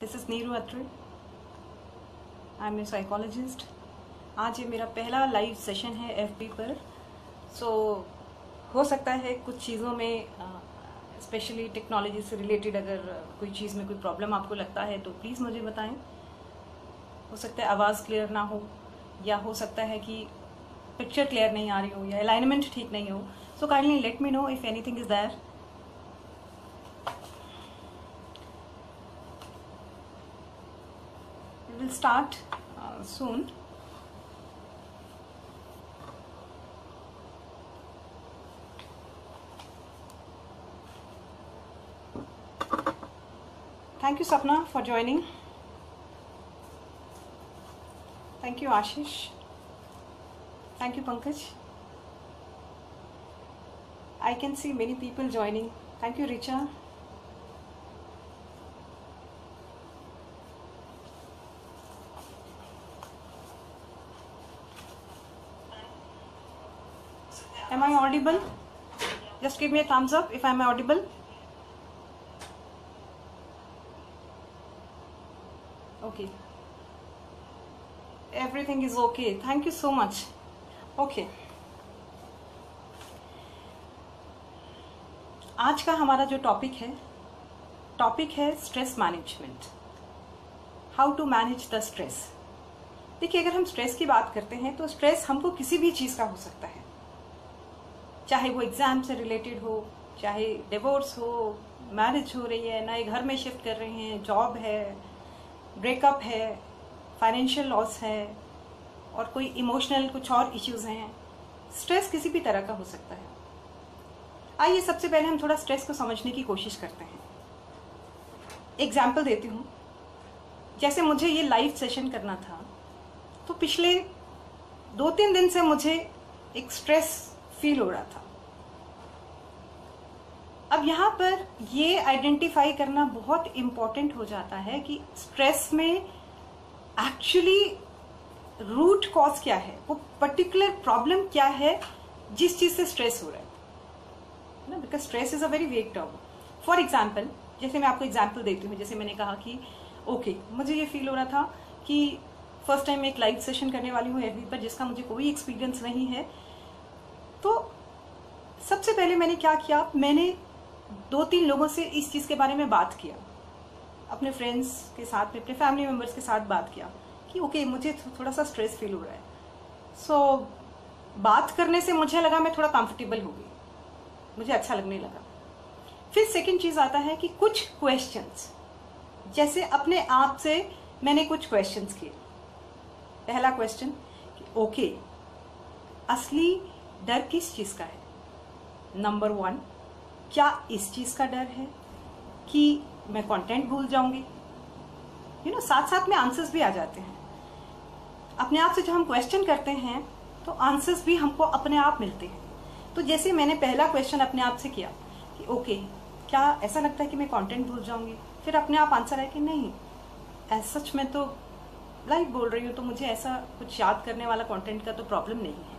This is Neeru Attri, I am a psychologist. आज ये मेरा पहला लाइव सेशन है एफबी पर। सो हो सकता है कुछ चीज़ों में स्पेशली टेक्नोलॉजी से रिलेटेड अगर कोई चीज़ में कोई प्रॉब्लम आपको लगता है तो प्लीज़ मुझे बताएं। हो सकता है आवाज़ क्लियर ना हो, या हो सकता है कि पिक्चर क्लियर नहीं आ रही हो, या अलाइनमेंट ठीक नहीं हो। So kindly let me know if anything is there. We will start soon. Thank you Sapna for joining. Thank you Ashish. Thank you Pankaj. I can see many people joining. Thank you Richa. Am I audible? Just give me a thumbs up if I am audible. Okay. Everything is okay. Thank you so much. Okay. आज का हमारा जो topic है stress management. How to manage the stress. देखिए, अगर हम stress की बात करते हैं तो स्ट्रेस हमको किसी भी चीज़ का हो सकता है, चाहे वो एग्जाम से रिलेटेड हो, चाहे डिवोर्स हो, मैरिज हो रही है, नए घर में शिफ्ट कर रहे हैं, जॉब है, ब्रेकअप है, फाइनेंशियल लॉस है, और कोई इमोशनल कुछ और इश्यूज हैं। स्ट्रेस किसी भी तरह का हो सकता है। आइए सबसे पहले हम थोड़ा स्ट्रेस को समझने की कोशिश करते हैं। एग्जाम्पल देती हूँ। जैसे मुझे ये लाइव सेशन करना था, तो पिछले 2-3 दिन से मुझे एक स्ट्रेस फील हो रहा था। अब यहाँ पर ये आइडेंटिफाई करना बहुत इम्पोर्टेंट हो जाता है कि स्ट्रेस में एक्चुअली रूट कॉज क्या है, वो पर्टिकुलर प्रॉब्लम क्या है जिस चीज से स्ट्रेस हो रहा है ना। Because stress is a very vague term. For example, जैसे मैं आपको एग्जाम्पल देती हूँ। जैसे मैंने कहा कि ओके, मुझे ये फील हो रहा था कि फर्स्ट टाइम एक लाइव सेशन करने वाली हूँ एफबी पर, जिसका मुझे कोई एक्सपीरियंस नहीं है। तो सबसे पहले मैंने क्या किया, मैंने 2-3 लोगों से इस चीज़ के बारे में बात किया, अपने फ्रेंड्स के साथ में, अपने फैमिली मेम्बर्स के साथ बात किया कि ओके, मुझे थोड़ा सा स्ट्रेस फील हो रहा है। सो बात करने से मुझे लगा मैं थोड़ा कंफर्टेबल हो गई, मुझे अच्छा लगने लगा। फिर सेकंड चीज़ आता है कि कुछ क्वेश्चंस, जैसे अपने आप से मैंने कुछ क्वेश्चंस किए। पहला क्वेश्चन कि ओके, असली डर किस चीज का है। नंबर 1, क्या इस चीज का डर है कि मैं कंटेंट भूल जाऊंगी। साथ साथ में आंसर्स भी आ जाते हैं। अपने आप से जब हम क्वेश्चन करते हैं तो आंसर्स भी हमको अपने आप मिलते हैं। तो जैसे मैंने पहला क्वेश्चन अपने आप से किया कि ओके, क्या ऐसा लगता है कि मैं कंटेंट भूल जाऊंगी। फिर अपने आप आंसर है कि नहीं, ऐसा सच में तो लाइव बोल रही हूँ, तो मुझे ऐसा कुछ याद करने वाला कंटेंट का तो प्रॉब्लम नहीं है।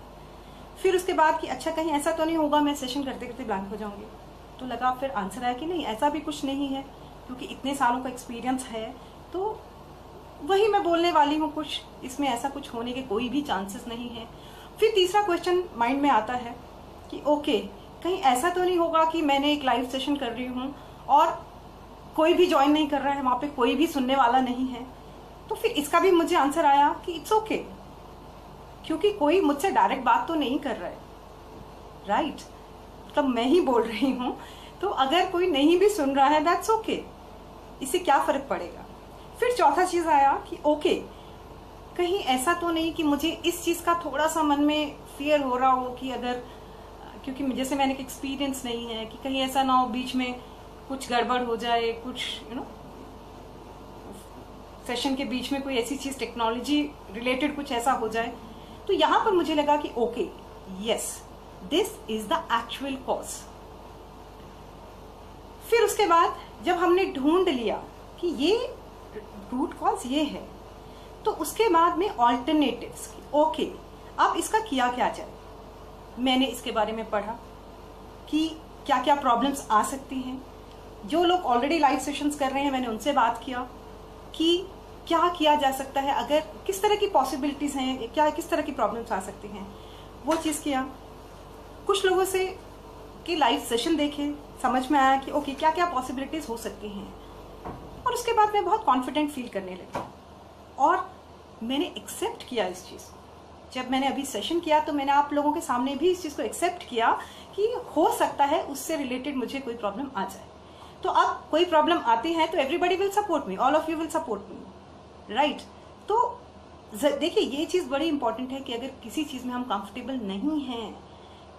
फिर उसके बाद कि अच्छा, कहीं ऐसा तो नहीं होगा मैं सेशन करते करते ब्लैंक हो जाऊंगी। तो लगा, फिर आंसर आया कि नहीं, ऐसा भी कुछ नहीं है, क्योंकि इतने सालों का एक्सपीरियंस है, तो वही मैं बोलने वाली हूँ, कुछ इसमें ऐसा कुछ होने के कोई भी चांसेस नहीं है। फिर तीसरा क्वेश्चन माइंड में आता है कि ओके, कहीं ऐसा तो नहीं होगा कि मैंने एक लाइव सेशन कर रही हूँ और कोई भी ज्वाइन नहीं कर रहा है, वहां पे कोई भी सुनने वाला नहीं है। तो फिर इसका भी मुझे आंसर आया कि इट्स ओके, क्योंकि कोई मुझसे डायरेक्ट बात तो नहीं कर रहा है, राइट। मतलब मैं ही बोल रही हूं, तो अगर कोई नहीं भी सुन रहा है दैट्स ओके, इससे क्या फर्क पड़ेगा। फिर चौथा चीज आया कि ओके, कहीं ऐसा तो नहीं कि मुझे इस चीज का थोड़ा सा मन में फियर हो रहा हो कि अगर, क्योंकि जैसे मैंने एक्सपीरियंस नहीं है, कि कहीं ऐसा ना हो बीच में कुछ गड़बड़ हो जाए, कुछ सेशन के बीच में कोई ऐसी चीज टेक्नोलॉजी रिलेटेड कुछ ऐसा हो जाए। तो यहां पर मुझे लगा कि okay, yes, this is the actual cause. फिर उसके बाद जब हमने ढूंढ लिया कि ये रूट कॉज ये है, तो उसके बाद में ऑल्टरनेटिव्स, ओके अब इसका किया क्या जाए। मैंने इसके बारे में पढ़ा कि क्या क्या प्रॉब्लम्स आ सकती हैं। जो लोग ऑलरेडी लाइव सेशंस कर रहे हैं, मैंने उनसे बात किया। कि क्या किया जा सकता है, अगर किस तरह की पॉसिबिलिटीज हैं, क्या किस तरह की प्रॉब्लम्स आ सकती हैं, वो चीज़ किया। कुछ लोगों से कि लाइव सेशन देखे, समझ में आया कि ओके क्या क्या पॉसिबिलिटीज हो सकती हैं, और उसके बाद मैं बहुत कॉन्फिडेंट फील करने लगी और मैंने एक्सेप्ट किया इस चीज़ को। जब मैंने अभी सेशन किया तो मैंने आप लोगों के सामने भी इस चीज़ को एक्सेप्ट किया कि हो सकता है उससे रिलेटेड मुझे कोई प्रॉब्लम आ जाए। तो अब कोई प्रॉब्लम आती है तो everybody will support me, all of you will support me, right. तो देखिए ये चीज़ बड़ी इंपॉर्टेंट है कि अगर किसी चीज़ में हम कंफर्टेबल नहीं हैं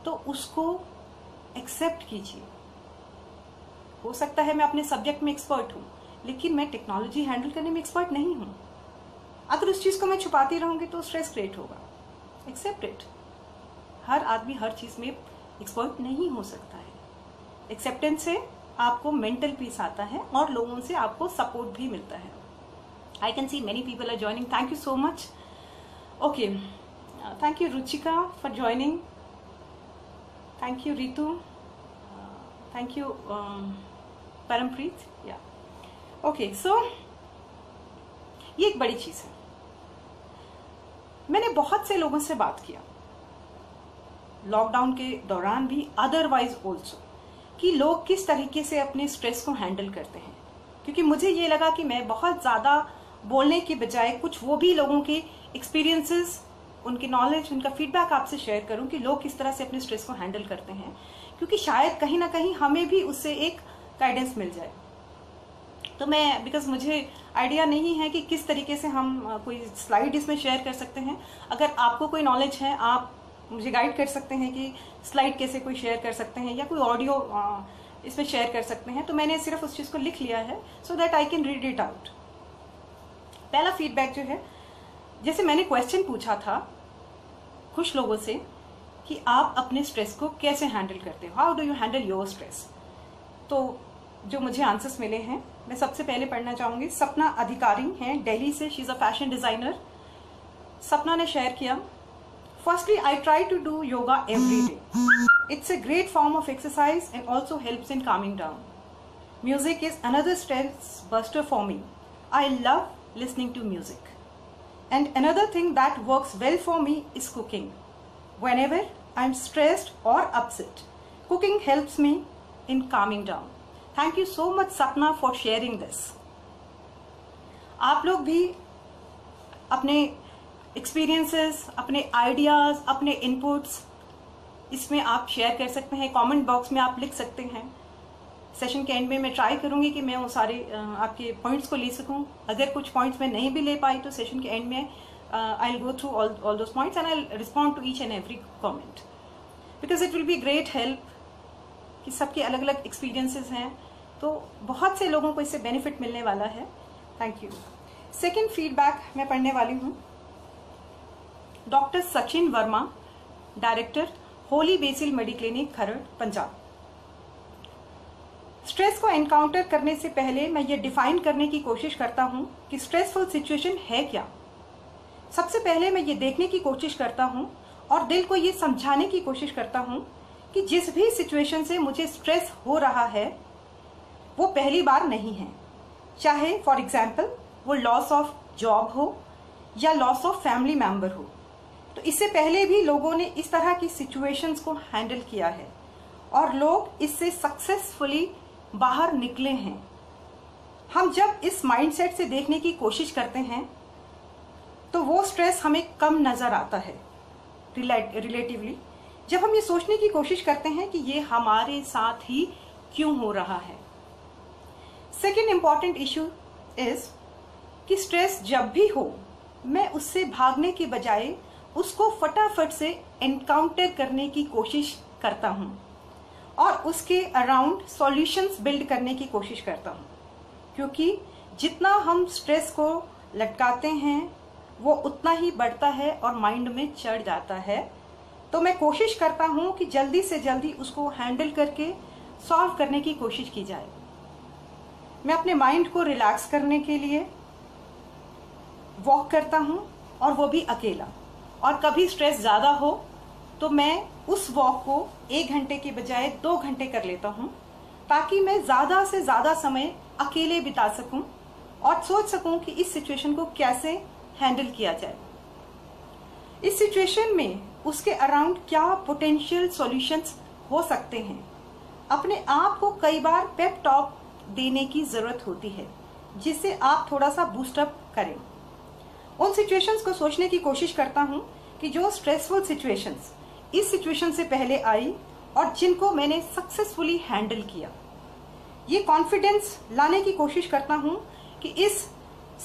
तो उसको एक्सेप्ट कीजिए। हो सकता है मैं अपने सब्जेक्ट में एक्सपर्ट हूँ, लेकिन मैं टेक्नोलॉजी हैंडल करने में एक्सपर्ट नहीं हूँ। अगर उस चीज़ को मैं छुपाती रहूँगी तो स्ट्रेस क्रिएट होगा। Accept it. हर आदमी हर चीज़ में एक्सपर्ट नहीं हो सकता है। एक्सेप्टेंस से आपको मेंटल पीस आता है और लोगों से आपको सपोर्ट भी मिलता है। I can see many people are joining. Thank you so much. Okay. Thank you Ruchika for joining. Thank you Ritu. Thank you Parampreet. Yeah. Okay. So ये एक बड़ी चीज़ है। मैंने बहुत से लोगों से बात किया लॉकडाउन के दौरान भी, अदरवाइज ऑल्सो, कि लोग किस तरीके से अपने स्ट्रेस को हैंडल करते हैं। क्योंकि मुझे ये लगा कि मैं बहुत ज़्यादा बोलने के बजाय कुछ वो भी लोगों के एक्सपीरियंसेस, उनकी नॉलेज, उनका फीडबैक आपसे शेयर करूं कि लोग किस तरह से अपने स्ट्रेस को हैंडल करते हैं, क्योंकि शायद कहीं ना कहीं हमें भी उससे एक गाइडेंस मिल जाए। तो मैं बिकॉज मुझे आइडिया नहीं है कि किस तरीके से हम कोई स्लाइड इसमें शेयर कर सकते हैं। अगर आपको कोई नॉलेज है आप मुझे गाइड कर सकते हैं कि स्लाइड कैसे कोई शेयर कर सकते हैं या कोई ऑडियो इसमें शेयर कर सकते हैं, तो मैंने सिर्फ उस चीज़ को लिख लिया है सो that I can read it out. पहला फीडबैक जो है, जैसे मैंने क्वेश्चन पूछा था कुछ लोगों से कि आप अपने स्ट्रेस को कैसे हैंडल करते हो, how do you handle your stress. तो जो मुझे आंसर्स मिले हैं मैं सबसे पहले पढ़ना चाहूँगी। सपना अधिकारी हैं दिल्ली से, she is a fashion designer. Sapna ने शेयर किया, firstly I try to do yoga every day. It's a great form of exercise and also helps in calming down. Music is another stress buster for me. I love listening to music. And another thing that works well for me is cooking. Whenever I'm stressed or upset, cooking helps me in calming down. Thank you so much Sapna for sharing this. आप लोग भी अपने experiences, अपने ideas, अपने inputs इसमें आप share कर सकते हैं, कमेंट बॉक्स में आप लिख सकते हैं। सेशन के एंड में मैं ट्राई करूंगी कि मैं वो सारे आपके पॉइंट्स को ले सकूं। अगर कुछ पॉइंट्स मैं नहीं भी ले पाई तो सेशन के एंड में I will go through all those points and I will respond to each and every comment, because it will be great help कि सबके अलग अलग एक्सपीरियंसेस हैं, तो बहुत से लोगों को इससे बेनिफिट मिलने वाला है। Thank you. सेकेंड फीडबैक मैं पढ़ने वाली हूँ। Doctor Sachin Verma, director, Holy Basil Mediclinic, Kharar, Punjab. Stress को एनकाउंटर करने से पहले मैं ये डिफाइन करने की कोशिश करता हूँ कि स्ट्रेसफुल सिचुएशन है क्या। सबसे पहले मैं ये देखने की कोशिश करता हूँ और दिल को ये समझाने की कोशिश करता हूँ कि जिस भी सिचुएशन से मुझे स्ट्रेस हो रहा है वो पहली बार नहीं है। चाहे फॉर एग्जाम्पल वो लॉस ऑफ जॉब हो या लॉस ऑफ फैमिली मेंबर हो, तो इससे पहले भी लोगों ने इस तरह की सिचुएशंस को हैंडल किया है और लोग इससे सक्सेसफुली बाहर निकले हैं। हम जब इस माइंडसेट से देखने की कोशिश करते हैं तो वो स्ट्रेस हमें कम नजर आता है रिलेटिवली। जब हम ये सोचने की कोशिश करते हैं कि ये हमारे साथ ही क्यों हो रहा है। सेकेंड इंपॉर्टेंट इशू इज कि स्ट्रेस जब भी हो मैं उससे भागने के बजाय उसको फटाफट से एनकाउंटर करने की कोशिश करता हूँ और उसके अराउंड सॉल्यूशंस बिल्ड करने की कोशिश करता हूँ, क्योंकि जितना हम स्ट्रेस को लटकाते हैं वो उतना ही बढ़ता है और माइंड में चढ़ जाता है। तो मैं कोशिश करता हूँ कि जल्दी से जल्दी उसको हैंडल करके सॉल्व करने की कोशिश की जाए। मैं अपने माइंड को रिलैक्स करने के लिए वॉक करता हूँ और वो भी अकेला, और कभी स्ट्रेस ज़्यादा हो तो मैं उस वॉक को 1 घंटे के बजाय 2 घंटे कर लेता हूँ, ताकि मैं ज़्यादा से ज़्यादा समय अकेले बिता सकूँ और सोच सकूं कि इस सिचुएशन को कैसे हैंडल किया जाए। इस सिचुएशन में उसके अराउंड क्या पोटेंशियल सॉल्यूशंस हो सकते हैं। अपने आप को कई बार पेप टॉक देने की जरूरत होती है जिससे आप थोड़ा सा बूस्टअप करें। उन सिचुएशंस को सोचने की कोशिश करता हूं कि जो स्ट्रेसफुल सिचुएशंस इस सिचुएशन से पहले आई और जिनको मैंने सक्सेसफुली हैंडल किया। ये कॉन्फिडेंस लाने की कोशिश करता हूं कि इस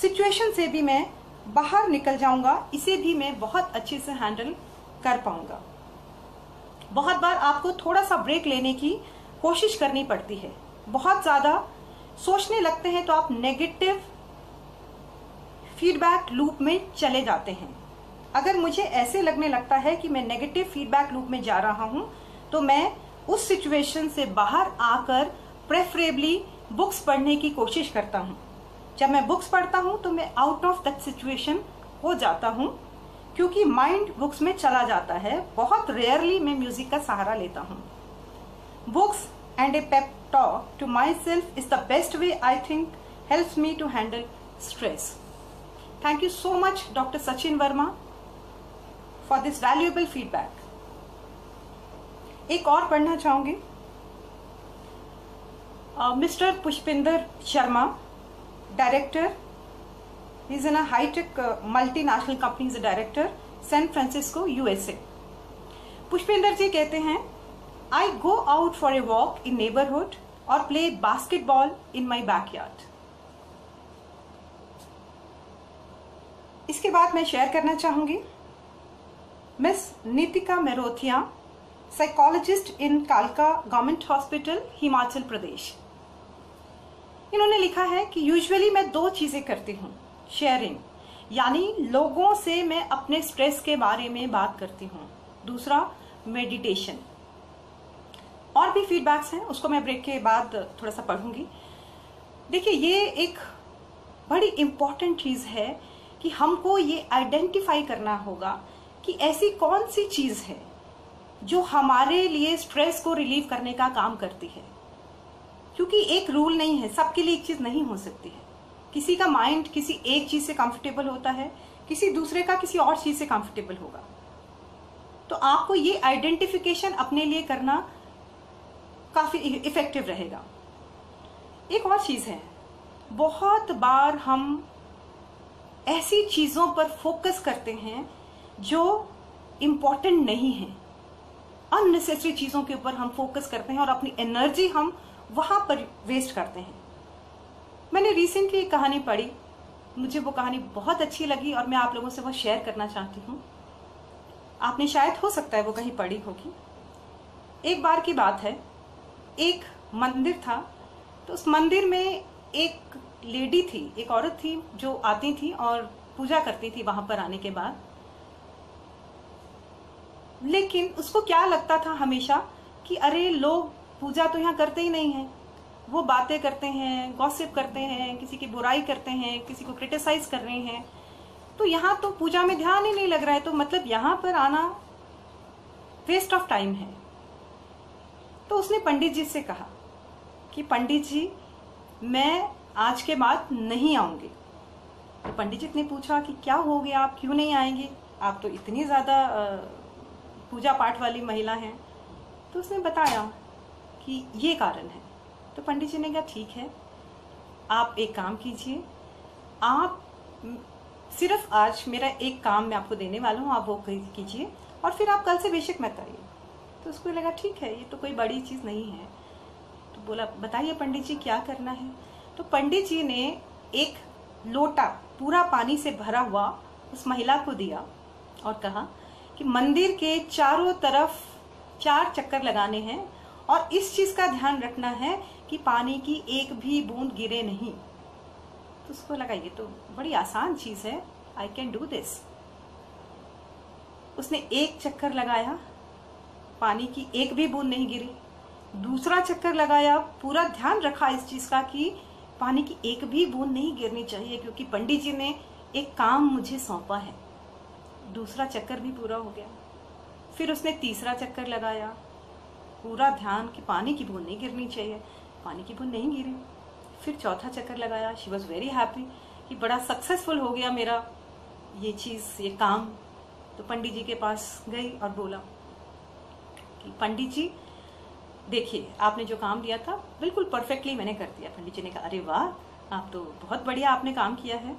सिचुएशन से भी मैं बाहर निकल जाऊंगा, इसे भी मैं बहुत अच्छे से हैंडल कर पाऊंगा। बहुत बार आपको थोड़ा सा ब्रेक लेने की कोशिश करनी पड़ती है। बहुत ज्यादा सोचने लगते हैं तो आप नेगेटिव फीडबैक लूप में चले जाते हैं। अगर मुझे ऐसे लगने लगता है कि मैं नेगेटिव फीडबैक लूप में जा रहा हूं तो मैं उस सिचुएशन से बाहर आकर प्रेफरेबली बुक्स पढ़ने की कोशिश करता हूं। जब मैं बुक्स पढ़ता हूं तो मैं आउट ऑफ दैट सिचुएशन हो जाता हूं, क्योंकि माइंड बुक्स में चला जाता है। बहुत रेयरली मैं म्यूजिक का सहारा लेता हूं। Books and A Pep talk to myself is the best way I think helps me to handle stress. Thank you so much Dr. Sachin Verma for this valuable feedback. एक और पढ़ना चाहूंगी। Mister Pushpinder Sharma, director, he is in a high-tech multinational company, is a director, San Francisco, USA. Pushpinder ji कहते हैं, I go out for a walk in neighborhood or play basketball in my backyard. इसके बाद मैं share करना चाहूंगी मिस नीतिका मेरोथिया, साइकोलॉजिस्ट इन कालका government hospital, Himachal Pradesh. इन्होंने लिखा है कि यूजुअली मैं दो चीजें करती हूँ। शेयरिंग, यानी लोगों से मैं अपने स्ट्रेस के बारे में बात करती हूँ। दूसरा, मेडिटेशन। और भी फीडबैक्स हैं, उसको मैं ब्रेक के बाद थोड़ा सा पढ़ूंगी। देखिए, ये एक बड़ी इंपॉर्टेंट चीज है कि हमको ये आइडेंटिफाई करना होगा कि ऐसी कौन सी चीज है जो हमारे लिए स्ट्रेस को रिलीव करने का काम करती है। क्योंकि एक रूल नहीं है, सबके लिए एक चीज नहीं हो सकती है। किसी का माइंड किसी एक चीज से कंफर्टेबल होता है, किसी दूसरे का किसी और चीज से कंफर्टेबल होगा। तो आपको ये आइडेंटिफिकेशन अपने लिए करना काफी इफेक्टिव रहेगा। एक और चीज है, बहुत बार हम ऐसी चीजों पर फोकस करते हैं जो इम्पोर्टेंट नहीं है। अननेसेसरी चीजों के ऊपर हम फोकस करते हैं और अपनी एनर्जी हम वहां पर वेस्ट करते हैं। मैंने रिसेंटली एक कहानी पढ़ी, मुझे वो कहानी बहुत अच्छी लगी और मैं आप लोगों से वो शेयर करना चाहती हूँ। आपने शायद, हो सकता है वो कहीं पढ़ी होगी। एक बार की बात है, एक मंदिर था, तो उस मंदिर में एक लेडी थी, एक औरत थी जो आती थी और पूजा करती थी वहां पर आने के बाद। लेकिन उसको क्या लगता था हमेशा कि अरे लोग पूजा तो यहाँ करते ही नहीं है, वो बातें करते हैं, गॉसिप करते हैं, किसी की बुराई करते हैं, किसी को क्रिटिसाइज कर रहे हैं, तो यहाँ तो पूजा में ध्यान ही नहीं लग रहा है, तो मतलब यहाँ पर आना वेस्ट ऑफ टाइम है। तो उसने पंडित जी से कहा कि पंडित जी, मैं आज के बाद नहीं आऊंगी। तो पंडित जी ने पूछा कि क्या हो गया, आप क्यों नहीं आएंगे, आप तो इतनी ज्यादा पूजा पाठ वाली महिला हैं। तो उसने बताया कि ये कारण है। तो पंडित जी ने कहा ठीक है, आप एक काम कीजिए, आप सिर्फ आज मेरा एक काम मैं आपको देने वाला हूँ, आप वो कीजिए और फिर आप कल से बेशक मत आइए। तो उसको लगा ठीक है, ये तो कोई बड़ी चीज़ नहीं है। तो बोला बताइए पंडित जी क्या करना है। तो पंडित जी ने एक लोटा पूरा पानी से भरा हुआ उस महिला को दिया और कहा कि मंदिर के चारों तरफ 4 चक्कर लगाने हैं और इस चीज का ध्यान रखना है कि पानी की एक भी बूंद गिरे नहीं। तो उसको लगा ये तो बड़ी आसान चीज है, आई कैन डू दिस। उसने 1 चक्कर लगाया, पानी की एक भी बूंद नहीं गिरी। दूसरा चक्कर लगाया, पूरा ध्यान रखा इस चीज का कि पानी की एक भी बूंद नहीं गिरनी चाहिए, क्योंकि पंडित जी ने एक काम मुझे सौंपा है। दूसरा चक्कर भी पूरा हो गया। फिर उसने तीसरा चक्कर लगाया, पूरा ध्यान कि पानी की बूंद नहीं गिरनी चाहिए, पानी की बूंद नहीं गिरी। फिर चौथा चक्कर लगाया। शी वॉज वेरी हैप्पी कि बड़ा सक्सेसफुल हो गया मेरा ये चीज़, ये काम। तो पंडित जी के पास गई और बोला कि पंडित जी देखिए, आपने जो काम दिया था बिल्कुल परफेक्टली मैंने कर दिया। पंडित जी ने कहा, अरे वाह, आप तो बहुत बढ़िया आपने काम किया है।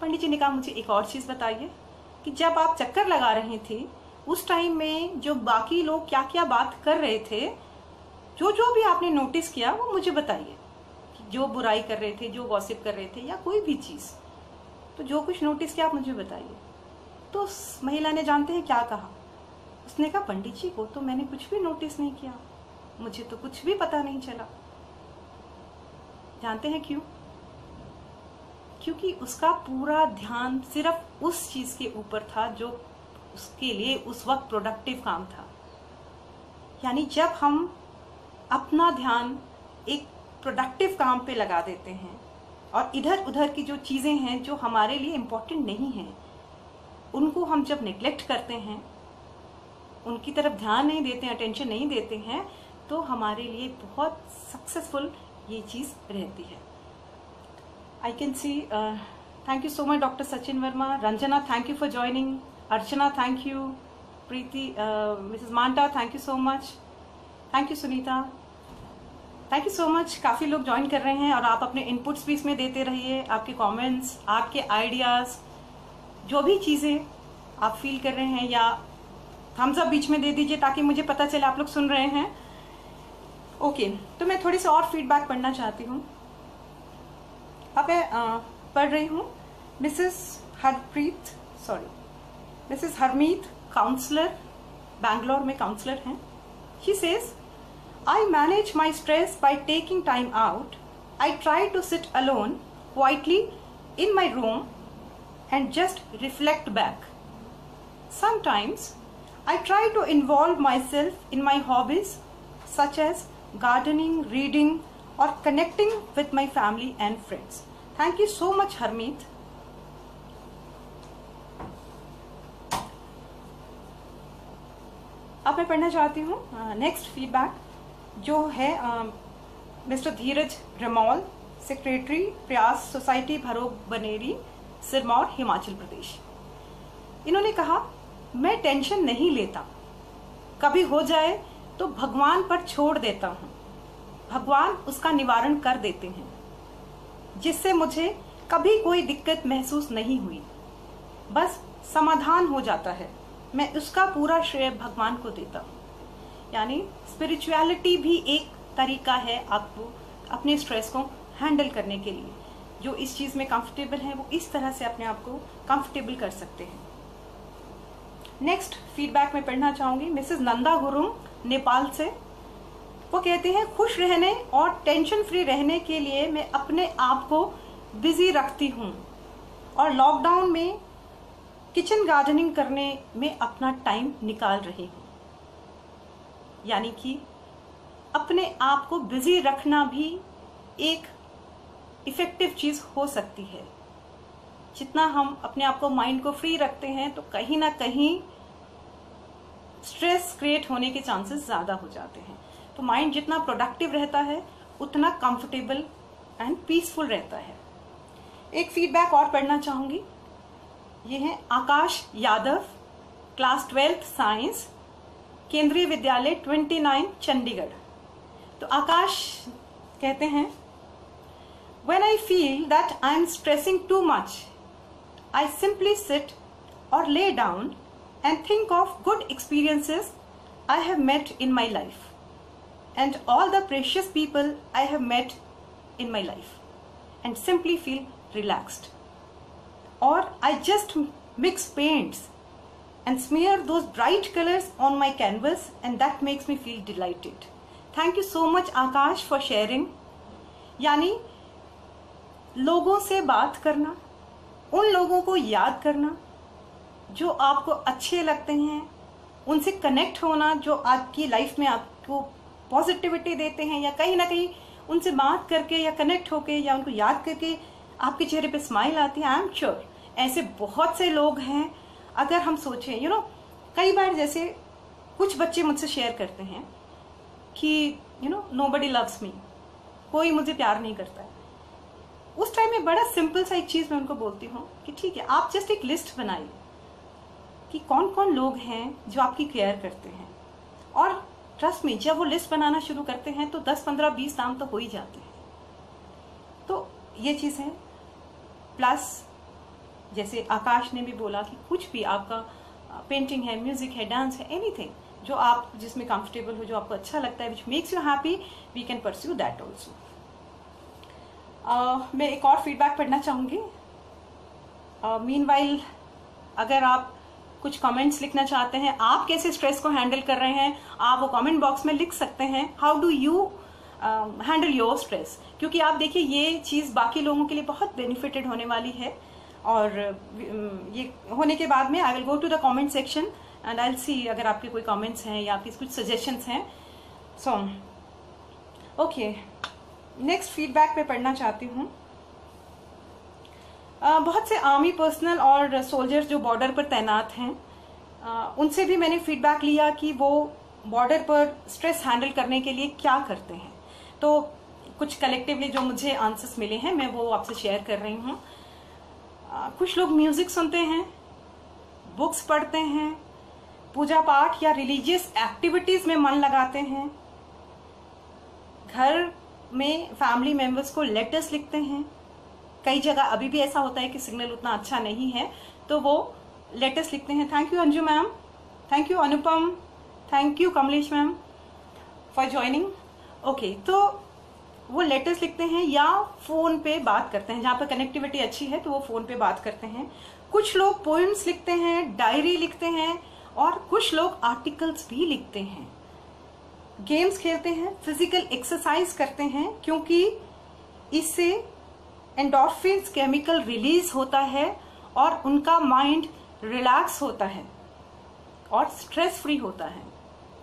पंडित जी ने कहा, मुझे एक और चीज़ बताइए कि जब आप चक्कर लगा रही थी उस टाइम में जो बाकी लोग क्या क्या बात कर रहे थे, जो जो भी आपने नोटिस किया वो मुझे बताइए। कि जो बुराई कर रहे थे, जो गॉसिप कर रहे थे, या कोई भी चीज़, तो जो कुछ नोटिस किया आप मुझे बताइए। तो उस महिला ने जानते हैं क्या कहा? उसने कहा, पंडित जी को तो मैंने कुछ भी नोटिस नहीं किया, मुझे तो कुछ भी पता नहीं चला। जानते हैं क्यों? क्योंकि उसका पूरा ध्यान सिर्फ उस चीज के ऊपर था जो उसके लिए उस वक्त प्रोडक्टिव काम था। यानी जब हम अपना ध्यान एक प्रोडक्टिव काम पे लगा देते हैं और इधर उधर की जो चीजें हैं जो हमारे लिए इम्पोर्टेंट नहीं हैं, उनको हम जब नेग्लेक्ट करते हैं, उनकी तरफ ध्यान नहीं देते हैं, अटेंशन नहीं देते हैं, तो हमारे लिए बहुत सक्सेसफुल ये चीज रहती है। I can see, thank you so much doctor Sachin Verma. Ranjana, thank you for joining. Archana, thank you. Preeti, Mrs Manta, thank you so much. Thank you Sunita, thank you so much. काफ़ी लोग ज्वाइन कर रहे हैं और आप अपने इनपुट्स भी इसमें देते रहिए। आपके कमेंट्स, आपके आइडियाज़, जो भी चीज़ें आप फील कर रहे हैं, या थम्स अप बीच में दे दीजिए ताकि मुझे पता चले आप लोग सुन रहे हैं। ओके, तो मैं थोड़ी सी और फीडबैक पढ़ना चाहती हूँ। अब मैं पढ़ रही हूँ मिसेस हरमीत, काउंसलर, बैंगलोर में काउंसलर हैं। She says, I manage my stress by taking time out. I try to sit alone, quietly in my room and just reflect back. Sometimes I try to involve myself in my hobbies such as gardening, reading or connecting with my family and friends. Thank you so much, Harmeet. अब मैं पढ़ना चाहती हूँ next feedback, जो है mister धीरज Ramaul, secretary प्रयास society भरोग बनेरी, Sirmaur, Himachal Pradesh. इन्होंने कहा, मैं टेंशन नहीं लेता, कभी हो जाए तो भगवान पर छोड़ देता हूँ, भगवान उसका निवारण कर देते हैं, जिससे मुझे कभी कोई दिक्कत महसूस नहीं हुई, बस समाधान हो जाता है। मैं उसका पूरा श्रेय भगवान को देता हूँ। यानी स्पिरिचुअलिटी भी एक तरीका है आपको अपने स्ट्रेस को हैंडल करने के लिए। जो इस चीज़ में कंफर्टेबल है वो इस तरह से अपने आप को कंफर्टेबल कर सकते हैं। नेक्स्ट फीडबैक में पढ़ना चाहूँगी मिसेस नंदा गुरुंग, नेपाल से। वो कहते हैं, खुश रहने और टेंशन फ्री रहने के लिए मैं अपने आप को बिजी रखती हूँ और लॉकडाउन में किचन गार्डनिंग करने में अपना टाइम निकाल रही हूँ। यानी कि अपने आप को बिजी रखना भी एक इफेक्टिव चीज हो सकती है। जितना हम अपने आप को, माइंड को फ्री रखते हैं, तो कहीं ना कहीं स्ट्रेस क्रिएट होने के चांसेस ज्यादा हो जाते हैं। तो माइंड जितना प्रोडक्टिव रहता है उतना कंफर्टेबल एंड पीसफुल रहता है। एक फीडबैक और पढ़ना चाहूंगी, ये है आकाश यादव, क्लास 12th साइंस, केंद्रीय विद्यालय 29 चंडीगढ़। तो आकाश कहते हैं, When I feel that I am stressing too much, I simply sit or lay down and think of good experiences I have met in my life and all the precious people I have met in my life and simply feel relaxed. Or I just mix paints and smear those bright colors on my canvas and that makes me feel delighted. Thank you so much Akash for sharing. यानी लोगों से बात करना, उन लोगों को याद करना जो आपको अच्छे लगते हैं, उनसे कनेक्ट होना जो आपकी लाइफ में आपको पॉजिटिविटी देते हैं, या कहीं ना कहीं उनसे बात करके या कनेक्ट होके या उनको याद करके आपके चेहरे पे स्माइल आती है। आई एम श्योर ऐसे बहुत से लोग हैं। अगर हम सोचें, कई बार जैसे कुछ बच्चे मुझसे शेयर करते हैं कि नोबडी लव्स मी, कोई मुझे प्यार नहीं करता है। उस टाइम में बड़ा सिंपल सा एक चीज मैं उनको बोलती हूँ कि ठीक है, आप जस्ट एक लिस्ट बनाइए कि कौन कौन लोग हैं जो आपकी केयर करते हैं, और ट्रस्ट में जब वो लिस्ट बनाना शुरू करते हैं तो 10, 15, 20 नाम तो हो ही जाते हैं। तो ये चीज है। प्लस जैसे आकाश ने भी बोला कि कुछ भी आपका पेंटिंग है, म्यूजिक है, डांस है, एनीथिंग जो आप जिसमें कंफर्टेबल हो, जो आपको अच्छा लगता है, which makes you happy, we can pursue that also. मैं एक और फीडबैक पढ़ना चाहूंगी। मीनवाइल अगर आप कुछ कमेंट्स लिखना चाहते हैं, आप कैसे स्ट्रेस को हैंडल कर रहे हैं, आप वो कमेंट बॉक्स में लिख सकते हैं। How do you handle your stress, क्योंकि आप देखिए ये चीज बाकी लोगों के लिए बहुत बेनिफिटेड होने वाली है। और ये होने के बाद में I will go to the comment section and I will see अगर आपके कोई कमेंट्स हैं या आपके कुछ सजेशंस हैं। सो ओके, नेक्स्ट फीडबैक पे पढ़ना चाहती हूँ। बहुत से आर्मी पर्सनल और सोल्जर्स जो बॉर्डर पर तैनात हैं, उनसे भी मैंने फीडबैक लिया कि वो बॉर्डर पर स्ट्रेस हैंडल करने के लिए क्या करते हैं। तो कुछ कलेक्टिवली जो मुझे आंसर्स मिले हैं मैं वो आपसे शेयर कर रही हूँ। कुछ लोग म्यूजिक सुनते हैं, बुक्स पढ़ते हैं, पूजा पाठ या रिलीजियस एक्टिविटीज में मन लगाते हैं, घर में फैमिली मेंबर्स को लेटर्स लिखते हैं। कई जगह अभी भी ऐसा होता है कि सिग्नल उतना अच्छा नहीं है तो वो लेटर्स लिखते हैं। Thank you Anju ma'am, thank you Anupam, thank you Kamlesh ma'am for joining. Okay, तो वो लेटर्स लिखते हैं या फोन पे बात करते हैं, जहाँ पर कनेक्टिविटी अच्छी है तो वो फोन पे बात करते हैं। कुछ लोग पोएम्स लिखते हैं, डायरी लिखते हैं, और कुछ लोग आर्टिकल्स भी लिखते हैं। गेम्स खेलते हैं, फिजिकल एक्सरसाइज करते हैं, क्योंकि इससे एंडोर्फिन्स केमिकल रिलीज होता है और उनका माइंड रिलैक्स होता है और स्ट्रेस फ्री होता है।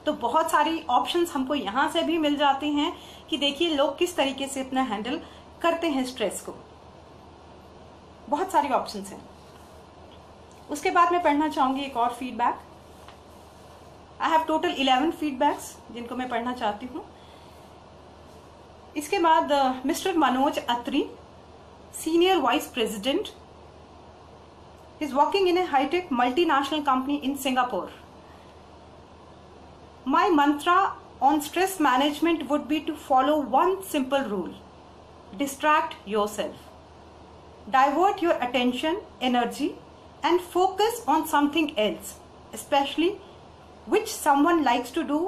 तो बहुत सारी ऑप्शंस हमको यहाँ से भी मिल जाती हैं कि देखिए लोग किस तरीके से अपना हैंडल करते हैं स्ट्रेस को। बहुत सारी ऑप्शंस हैं। उसके बाद मैं पढ़ना चाहूंगी एक और feedback. I have total 11 feedbacks जिनको मैं पढ़ना चाहती हूँ। इसके बाद mister Manoj Attri, senior vice president, is working in a hitech multinational company in Singapore. My mantra on stress management would be to follow one simple rule: distract yourself. Divert your attention, energy, and focus on something else, especially which someone likes to do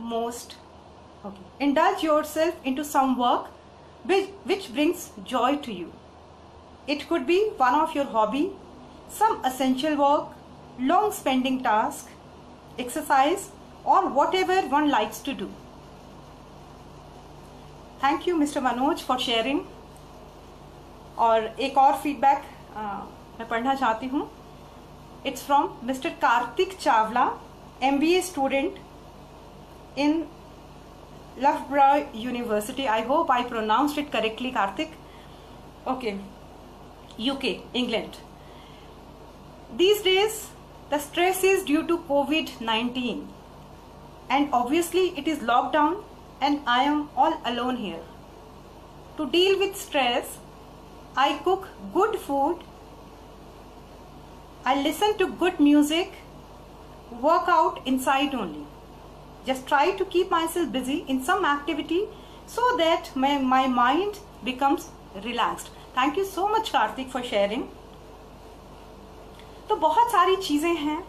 most. Okay. Indulge yourself into some work which brings joy to you. It could be one of your hobby, some essential work, long spending task, exercise, or whatever one likes to do. Thank you Mr. Manoj for sharing. और एक और feedback मैं पढ़ना चाहती हूँ। It's from Mr. Karthik Chawla, MBA student in Loughborough University. I hope I pronounced it correctly, Karthik. Okay, UK, England. These days the stress is due to COVID-19 and obviously it is lockdown and I am all alone here. To deal with stress, I cook good food, I listen to good music, work out inside only. Just try to keep myself busy in some activity so that my mind becomes relaxed. Thank you so much Karthik for sharing. तो बहुत सारी चीजें हैं,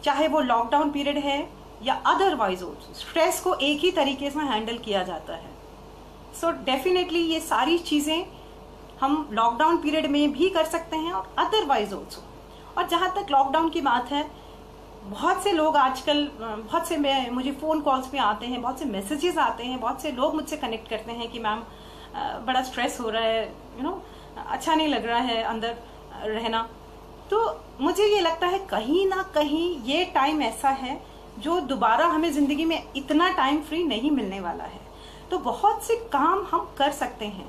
चाहे वो lockdown period है या otherwise हो, स्ट्रेस को एक ही तरीके से हैंडल किया जाता है। सो डेफिनेटली ये सारी चीजें हम लॉकडाउन पीरियड में भी कर सकते हैं और अदरवाइज ऑल्सो। और जहां तक लॉकडाउन की बात है, बहुत से लोग आजकल, बहुत से मुझे फोन कॉल्स पे आते हैं, बहुत से मैसेजेस आते हैं, बहुत से लोग मुझसे कनेक्ट करते हैं कि मैम बड़ा स्ट्रेस हो रहा है, अच्छा नहीं लग रहा है अंदर रहना। तो मुझे ये लगता है कहीं ना कहीं ये टाइम ऐसा है जो दोबारा हमें जिंदगी में इतना टाइम फ्री नहीं मिलने वाला है। तो बहुत से काम हम कर सकते हैं,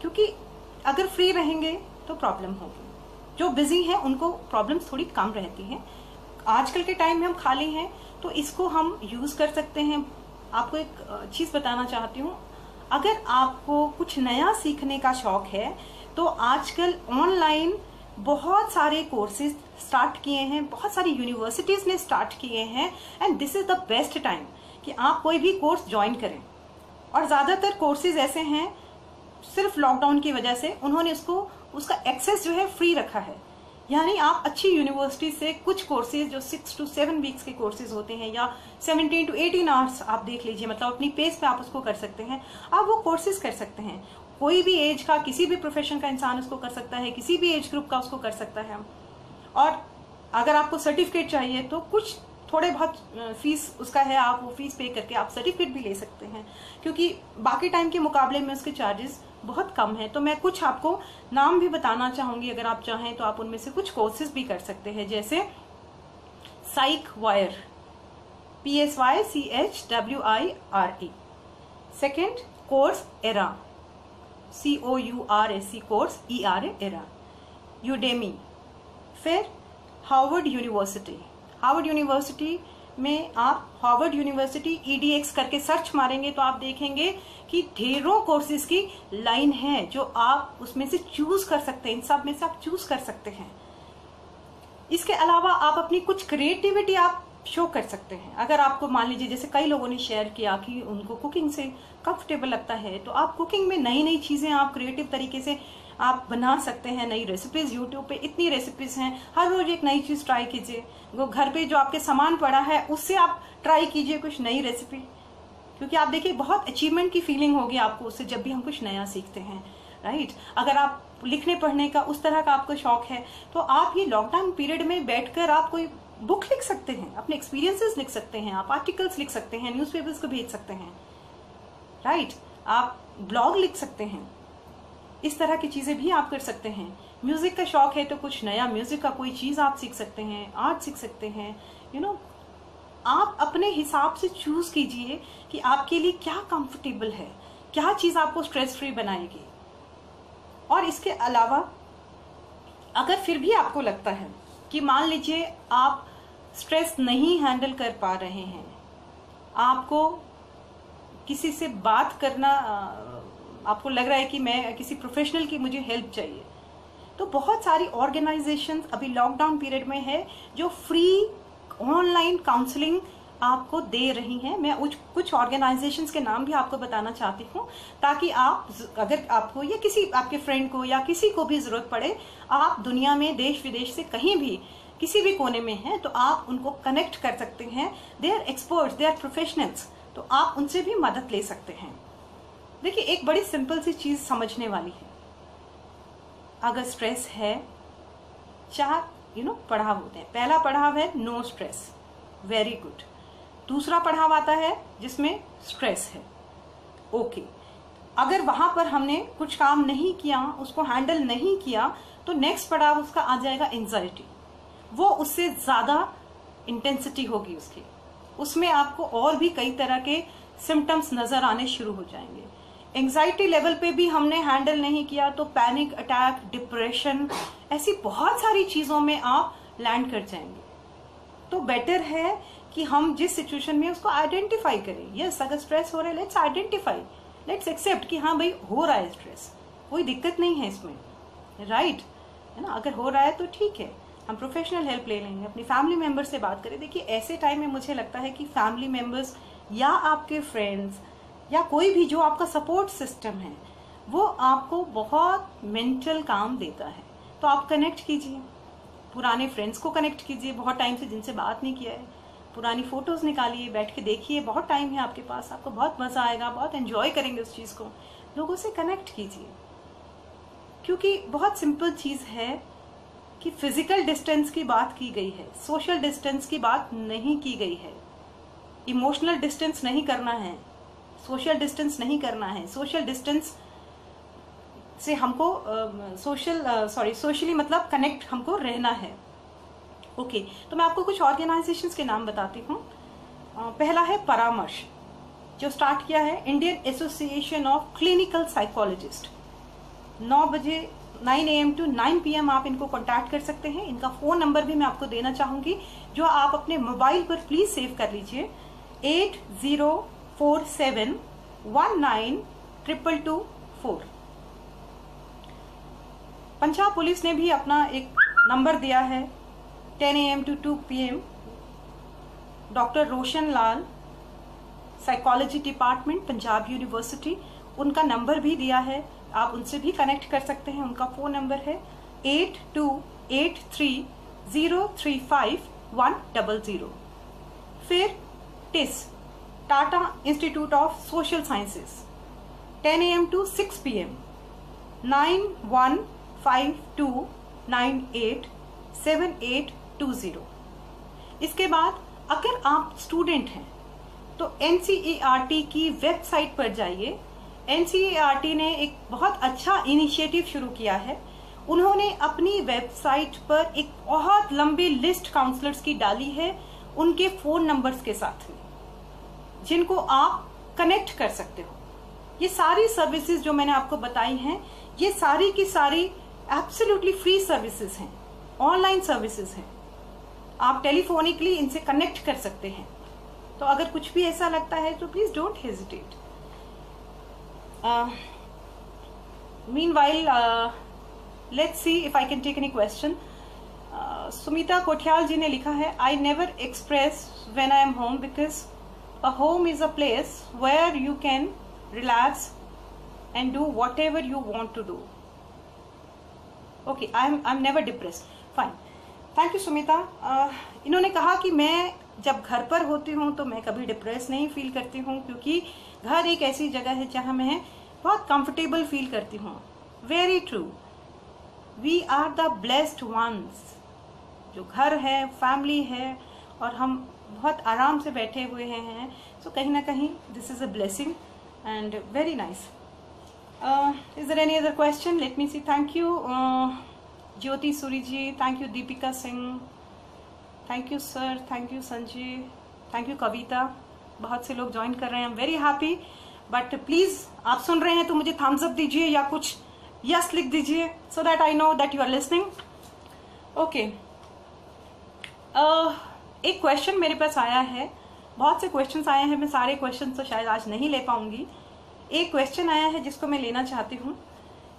क्योंकि अगर फ्री रहेंगे तो प्रॉब्लम होगी। जो बिजी हैं उनको प्रॉब्लम्स थोड़ी कम रहती हैं। आजकल के टाइम में हम खाली हैं तो इसको हम यूज कर सकते हैं। आपको एक चीज बताना चाहती हूँ, अगर आपको कुछ नया सीखने का शौक है तो आजकल ऑनलाइन बहुत सारे कोर्सेज स्टार्ट किए हैं, बहुत सारी यूनिवर्सिटीज ने स्टार्ट किए हैं, and this is the best time कि आप कोई भी कोर्स ज्वाइन करें। और ज्यादातर कोर्सेज ऐसे हैं, सिर्फ लॉकडाउन की वजह से उन्होंने उसका एक्सेस जो है फ्री रखा है। यानी आप अच्छी यूनिवर्सिटी से कुछ कोर्सेज जो 6 to 7 वीक्स के कोर्सेज होते हैं या 17 to 18 आवर्स आप देख लीजिए, मतलब अपनी पेस पे आप उसको कर सकते हैं, आप वो कोर्सेज कर सकते हैं। कोई भी एज का, किसी भी प्रोफेशन का इंसान उसको कर सकता है, किसी भी एज ग्रुप का उसको कर सकता है। और अगर आपको सर्टिफिकेट चाहिए तो कुछ थोड़े बहुत फीस उसका है, आप वो फीस पे करके आप सर्टिफिकेट भी ले सकते हैं, क्योंकि बाकी टाइम के मुकाबले में उसके चार्जेस बहुत कम है। तो मैं कुछ आपको नाम भी बताना चाहूंगी, अगर आप चाहें तो आप उनमें से कुछ कोर्सेज भी कर सकते हैं, जैसे psych wire, PSYCHWIRE। Second Coursera, COURSE course ERA। Udemy. फिर हार्वर्ड यूनिवर्सिटी में आप हार्वर्ड यूनिवर्सिटी EDX करके सर्च मारेंगे तो आप देखेंगे कि ढेरों कोर्सेज की लाइन है जो आप उसमें से चूज कर सकते हैं, इन सब में से आप चूज कर सकते हैं। इसके अलावा आप अपनी कुछ क्रिएटिविटी आप शो कर सकते हैं। अगर आपको मान लीजिए, जैसे कई लोगों ने शेयर किया कि उनको कुकिंग से कंफर्टेबल लगता है, तो आप कुकिंग में नई नई चीजें आप क्रिएटिव तरीके से आप बना सकते हैं। नई रेसिपीज, यूट्यूब पे इतनी रेसिपीज हैं, हर रोज एक नई चीज ट्राई कीजिए। वो घर पे जो आपके सामान पड़ा है उससे आप ट्राई कीजिए कुछ नई रेसिपी, क्योंकि आप देखिए बहुत अचीवमेंट की फीलिंग होगी आपको उससे जब भी हम कुछ नया सीखते हैं, राइट। अगर आप लिखने पढ़ने का उस तरह का आपको शौक है तो आप ये लॉकडाउन पीरियड में बैठकर आप कोई बुक लिख सकते हैं, अपने एक्सपीरियंसेस लिख सकते हैं, आप आर्टिकल्स लिख सकते हैं, न्यूज़पेपर्स को भेज सकते हैं, राइट। आप ब्लॉग लिख सकते हैं, इस तरह की चीजें भी आप कर सकते हैं। म्यूजिक का शौक है तो कुछ नया म्यूजिक का कोई चीज आप सीख सकते हैं, आर्ट सीख सकते हैं, आप अपने हिसाब से चूज कीजिए कि आपके लिए क्या कंफर्टेबल है, क्या चीज आपको स्ट्रेस फ्री बनाएगी। और इसके अलावा अगर फिर भी आपको लगता है कि मान लीजिए आप स्ट्रेस नहीं हैंडल कर पा रहे हैं, आपको किसी से बात करना, आपको लग रहा है कि मैं किसी प्रोफेशनल की मुझे हेल्प चाहिए, तो बहुत सारी ऑर्गेनाइजेशंस अभी लॉकडाउन पीरियड में है जो फ्री ऑनलाइन काउंसलिंग आपको दे रही हैं। मैं कुछ ऑर्गेनाइजेशंस के नाम भी आपको बताना चाहती हूँ, ताकि आप, अगर आपको या किसी आपके फ्रेंड को या किसी को भी जरूरत पड़े, आप दुनिया में देश विदेश से कहीं भी किसी भी कोने में हैं तो आप उनको कनेक्ट कर सकते हैं। They are experts, they are professionals, तो आप उनसे भी मदद ले सकते हैं। देखिए, एक बड़ी सिंपल सी चीज समझने वाली है। अगर स्ट्रेस है, 4 पड़ाव होते हैं। पहला पड़ाव है नो स्ट्रेस, वेरी गुड। दूसरा पड़ाव आता है जिसमें स्ट्रेस है, ओके। अगर वहां पर हमने कुछ काम नहीं किया, उसको हैंडल नहीं किया, तो नेक्स्ट पड़ाव उसका आ जाएगा एंजाइटी। वो उससे ज्यादा इंटेंसिटी होगी उसकी, उसमें आपको और भी कई तरह के सिम्टम्स नजर आने शुरू हो जाएंगे। एंजाइटी लेवल पे भी हमने हैंडल नहीं किया तो पैनिक अटैक, डिप्रेशन, ऐसी बहुत सारी चीजों में आप लैंड कर जाएंगे। तो बेटर है कि हम जिस सिचुएशन में उसको आइडेंटिफाई करें। यस, अगर स्ट्रेस हो रहा है, लेट्स आइडेंटिफाई, लेट्स एक्सेप्ट कि हाँ भाई हो रहा है स्ट्रेस, कोई दिक्कत नहीं है इसमें, राइट, है ना। अगर हो रहा है तो ठीक है, हम प्रोफेशनल हेल्प ले लेंगे, अपनी फैमिली मेंबर से बात करें। देखिए, ऐसे टाइम में मुझे लगता है कि फैमिली मेंबर्स या आपके फ्रेंड्स या कोई भी जो आपका सपोर्ट सिस्टम है, वो आपको बहुत मेंटल काम देता है। तो आप कनेक्ट कीजिए, पुराने फ्रेंड्स को कनेक्ट कीजिए, बहुत टाइम से जिनसे बात नहीं किया है, पुरानी फोटोज निकालिए, बैठ के देखिए, बहुत टाइम है आपके पास, आपको बहुत मजा आएगा, बहुत एंजॉय करेंगे उस चीज को। लोगों से कनेक्ट कीजिए, क्योंकि बहुत सिंपल चीज है कि फिजिकल डिस्टेंस की बात की गई है, सोशल डिस्टेंस की बात नहीं की गई है। इमोशनल डिस्टेंस नहीं करना है, सोशल डिस्टेंस नहीं करना है। सोशल डिस्टेंस से हमको सोशली मतलब कनेक्ट हमको रहना है, ओके। तो मैं आपको कुछ ऑर्गेनाइजेशंस के नाम बताती हूँ। पहला है परामर्श, जो स्टार्ट किया है Indian association of clinical psychologist. 9 AM to 9 PM आप इनको कॉन्टैक्ट कर सकते हैं। इनका फोन नंबर भी मैं आपको देना चाहूंगी, जो आप अपने मोबाइल पर प्लीज सेव कर लीजिए, 804719 2224। पंजाब पुलिस ने भी अपना एक नंबर दिया है 10 AM to 2 PM। Doctor Roshan Lal, psychology department, Punjab university, उनका नंबर भी दिया है, आप उनसे भी कनेक्ट कर सकते हैं। उनका फोन नंबर है 8283035100। फिर TISS, Tata institute of social sciences, 10 AM to 6 PM, 9152987820। इसके बाद अगर आप स्टूडेंट हैं तो NCERT की वेबसाइट पर जाइए। NCERT ने एक बहुत अच्छा इनिशिएटिव शुरू किया है। उन्होंने अपनी वेबसाइट पर एक बहुत लंबी लिस्ट काउंसलर्स की डाली है उनके फोन नंबर्स के साथ में, जिनको आप कनेक्ट कर सकते हो। ये सारी सर्विसेज जो मैंने आपको बताई हैं, ये सारी की सारी एब्सोल्युटली फ्री सर्विसेज हैं, ऑनलाइन सर्विसेज हैं। आप टेलीफोनिकली इनसे कनेक्ट कर सकते हैं। तो अगर कुछ भी ऐसा लगता है तो please don't hesitate. Meanwhile let's see if I can take any question. Sumita Kothiyal ji ने लिखा है, I never express when I am home because a home is a place where you can relax and do whatever you want to do. Okay, I am never depressed. Fine, thank you Sumita. इन्होंने कहा कि मैं जब घर पर होती हूँ तो मैं कभी डिप्रेस नहीं फील करती हूँ, क्योंकि घर एक ऐसी जगह है जहाँ मैं बहुत कंफर्टेबल फील करती हूँ। Very true, we are the blessed ones. जो घर है, फैमिली है, और हम बहुत आराम से बैठे हुए हैं, तो कहीं ना कहीं this is a blessing and very nice. Is there any other question? Let me see. Thank you Jyoti Suri ji, thank you Deepika Singh, thank you sir, thank you Sanjay, thank you Kavita. बहुत से लोग ज्वाइन कर रहे हैं, I am very happy. But please आप सुन रहे हैं तो मुझे थम्स अप दीजिए या कुछ यस लिख दीजिए, so that I know that you are listening. Okay, एक क्वेश्चन मेरे पास आया है, बहुत से क्वेश्चंस आए हैं, मैं सारे क्वेश्चन तो शायद आज नहीं ले पाऊंगी। एक क्वेश्चन आया है जिसको मैं लेना चाहती हूँ।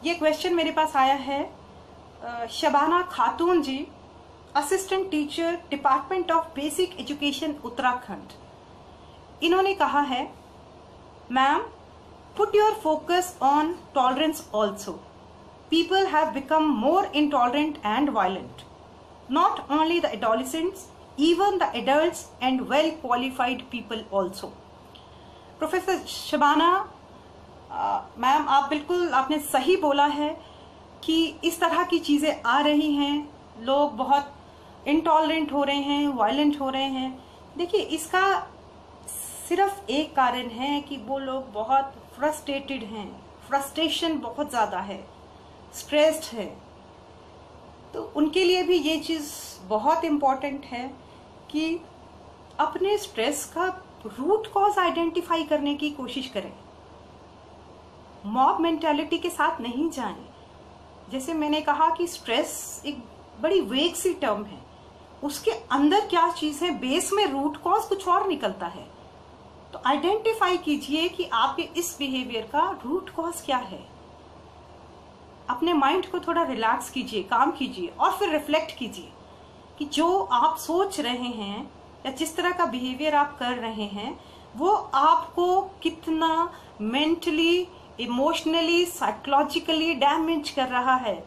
ये क्वेश्चन मेरे पास आया है Shabana Khatoon ji, assistant teacher, department of basic education, Uttarakhand. इन्होंने कहा है, ma'am, put your focus on tolerance also. People have become more intolerant and violent, not only the adolescents, even the adults and well qualified people also। Professor Shabana ma'am, आप बिल्कुल आपने सही बोला है कि इस तरह की चीजें आ रही हैं, लोग बहुत इंटॉलरेंट हो रहे हैं, वायलेंट हो रहे हैं। देखिए, इसका सिर्फ एक कारण है कि वो लोग बहुत फ्रस्ट्रेटेड हैं, फ्रस्ट्रेशन बहुत ज्यादा है, स्ट्रेस्ड है। तो उनके लिए भी ये चीज बहुत इम्पोर्टेंट है कि अपने स्ट्रेस का रूट कॉज आइडेंटिफाई करने की कोशिश करें। मॉब मेंटालिटी के साथ नहीं जाएं। जैसे मैंने कहा कि स्ट्रेस एक बड़ी वेग सी टर्म है, उसके अंदर क्या चीज है, बेस में रूट कॉज कुछ और निकलता है। तो आइडेंटिफाई कीजिए कि आपके इस बिहेवियर का रूट कॉज क्या है। अपने माइंड को थोड़ा रिलैक्स कीजिए, काम कीजिए, और फिर रिफ्लेक्ट कीजिए कि जो आप सोच रहे हैं या जिस तरह का बिहेवियर आप कर रहे हैं वो आपको कितना मेंटली, इमोशनली, साइकोलॉजिकली डैमेज कर रहा है।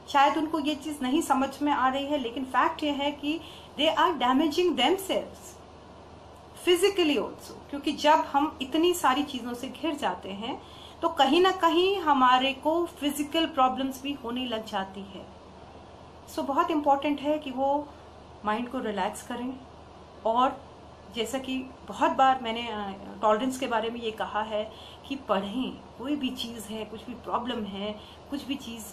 शायद उनको ये चीज नहीं समझ में आ रही है, लेकिन फैक्ट ये है कि they are damaging themselves physically also. क्योंकि जब हम इतनी सारी चीजों से घिर जाते हैं तो कहीं ना कहीं हमारे को फिजिकल प्रॉब्लम्स भी होने लग जाती है। सो बहुत इंपॉर्टेंट है कि वो माइंड को रिलैक्स करें। और जैसा कि बहुत बार मैंने टॉलरेंस के बारे में ये कहा है कि पढ़ें। कोई भी चीज़ है, कुछ भी प्रॉब्लम है, कुछ भी चीज़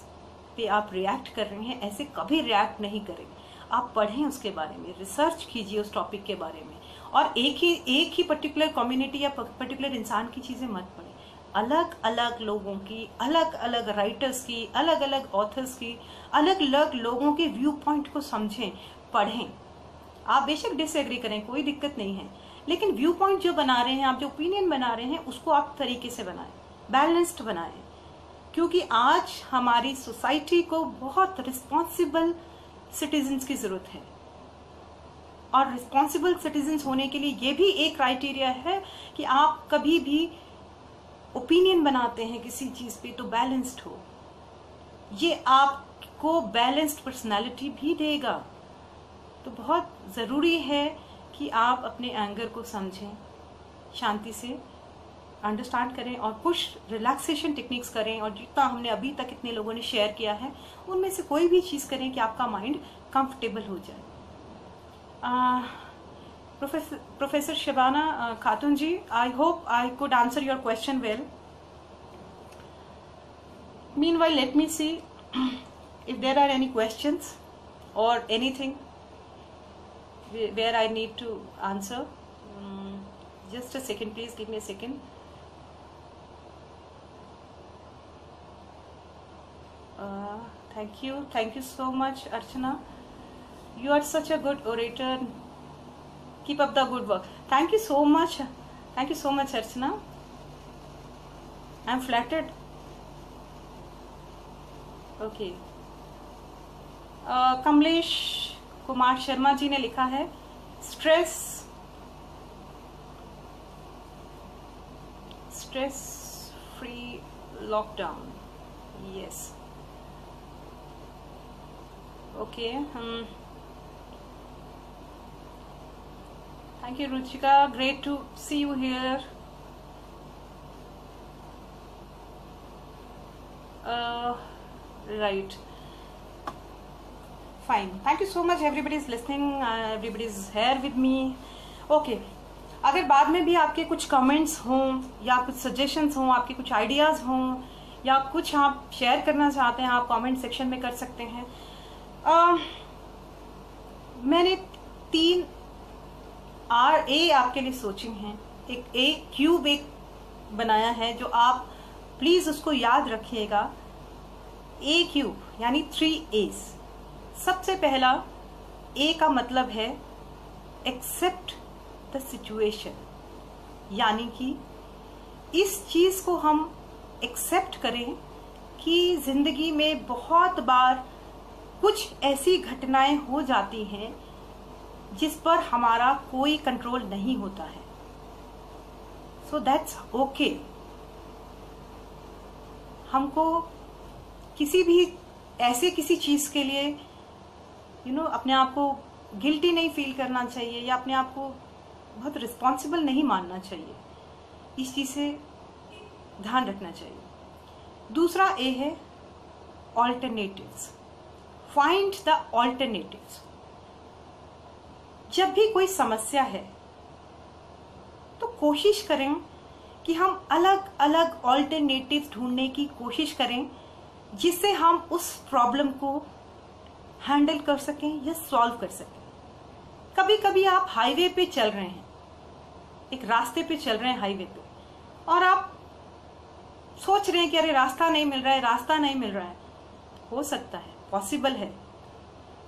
पे आप रिएक्ट कर रहे हैं, ऐसे कभी रिएक्ट नहीं करें। आप पढ़ें उसके बारे में, रिसर्च कीजिए उस टॉपिक के बारे में, और एक ही पर्टिकुलर कम्युनिटी या पर्टिकुलर इंसान की चीज़ें मत पढ़ें। अलग अलग लोगों की, अलग अलग राइटर्स की, अलग अलग ऑथर्स की, अलग अलग लोगों के व्यू पॉइंट को समझें, पढ़ें। आप बेशक डिसएग्री करें, कोई दिक्कत नहीं है, लेकिन व्यू पॉइंट जो बना रहे हैं आप, जो ओपिनियन बना रहे हैं, उसको आप तरीके से बनाएं। बैलेंस्ड बनाएं, क्योंकि आज हमारी सोसाइटी को बहुत रिस्पॉन्सिबल सिटीजन्स की जरूरत है। और रिस्पॉन्सिबल सिटीजन्स होने के लिए ये भी एक क्राइटेरिया है कि आप कभी भी ओपिनियन बनाते हैं किसी चीज पे तो बैलेंस्ड हो। ये आपको बैलेंस्ड पर्सनालिटी भी देगा। तो बहुत जरूरी है कि आप अपने एंगर को समझें, शांति से अंडरस्टैंड करें और कुछ रिलैक्सेशन टेक्निक्स करें। और जितना हमने अभी तक इतने लोगों ने शेयर किया है उनमें से कोई भी चीज़ करें कि आपका माइंड कंफर्टेबल हो जाए। Professor Shabana Khatoon ji, I hope I could answer your question well. Meanwhile, let me see if there are any questions or anything where I need to answer. Just a second, please give me a second. Thank you so much, Archana. You are such a good orator. Keep up the good work. Thank you so much, Archana. I'm flattered. Okay Kamlesh Kumar Sharma ji ने लिखा है stress free lockdown. Yes, okay, thank you Ruchika, great to see you here. Right, fine, thank you so much, everybody is listening, everybody is here with me. Okay, अगर बाद में भी आपके कुछ comments हों या कुछ सजेशंस हों, आपके कुछ आइडियाज़ हों या कुछ आप शेयर करना चाहते हैं, आप कमेंट सेक्शन में कर सकते हैं। मैंने 3 RA आपके लिए सोची हैं। एक A क्यूब एक बनाया है जो आप प्लीज़ उसको याद रखिएगा। A क्यूब यानी 3 A's। सबसे पहला A का मतलब है एक्सेप्ट द सिचुएशन, यानी कि इस चीज को हम एक्सेप्ट करें कि जिंदगी में बहुत बार कुछ ऐसी घटनाएं हो जाती हैं जिस पर हमारा कोई कंट्रोल नहीं होता है। So that's okay. हमको किसी भी ऐसे किसी चीज के लिए अपने आप को गिल्टी नहीं फील करना चाहिए या अपने आप को बहुत रिस्पॉन्सिबल नहीं मानना चाहिए। इस चीज से ध्यान रखना चाहिए। दूसरा ए है ऑल्टरनेटिव्स। Find the alternatives. जब भी कोई समस्या है तो कोशिश करें कि हम अलग अलग ऑल्टरनेटिव्स ढूंढने की कोशिश करें जिससे हम उस प्रॉब्लम को हैंडल कर सकें या सॉल्व कर सकें। कभी कभी आप हाईवे पे चल रहे हैं, एक रास्ते पे चल रहे हैं हाईवे पे, और आप सोच रहे हैं कि अरे रास्ता नहीं मिल रहा है। हो सकता है, पॉसिबल है,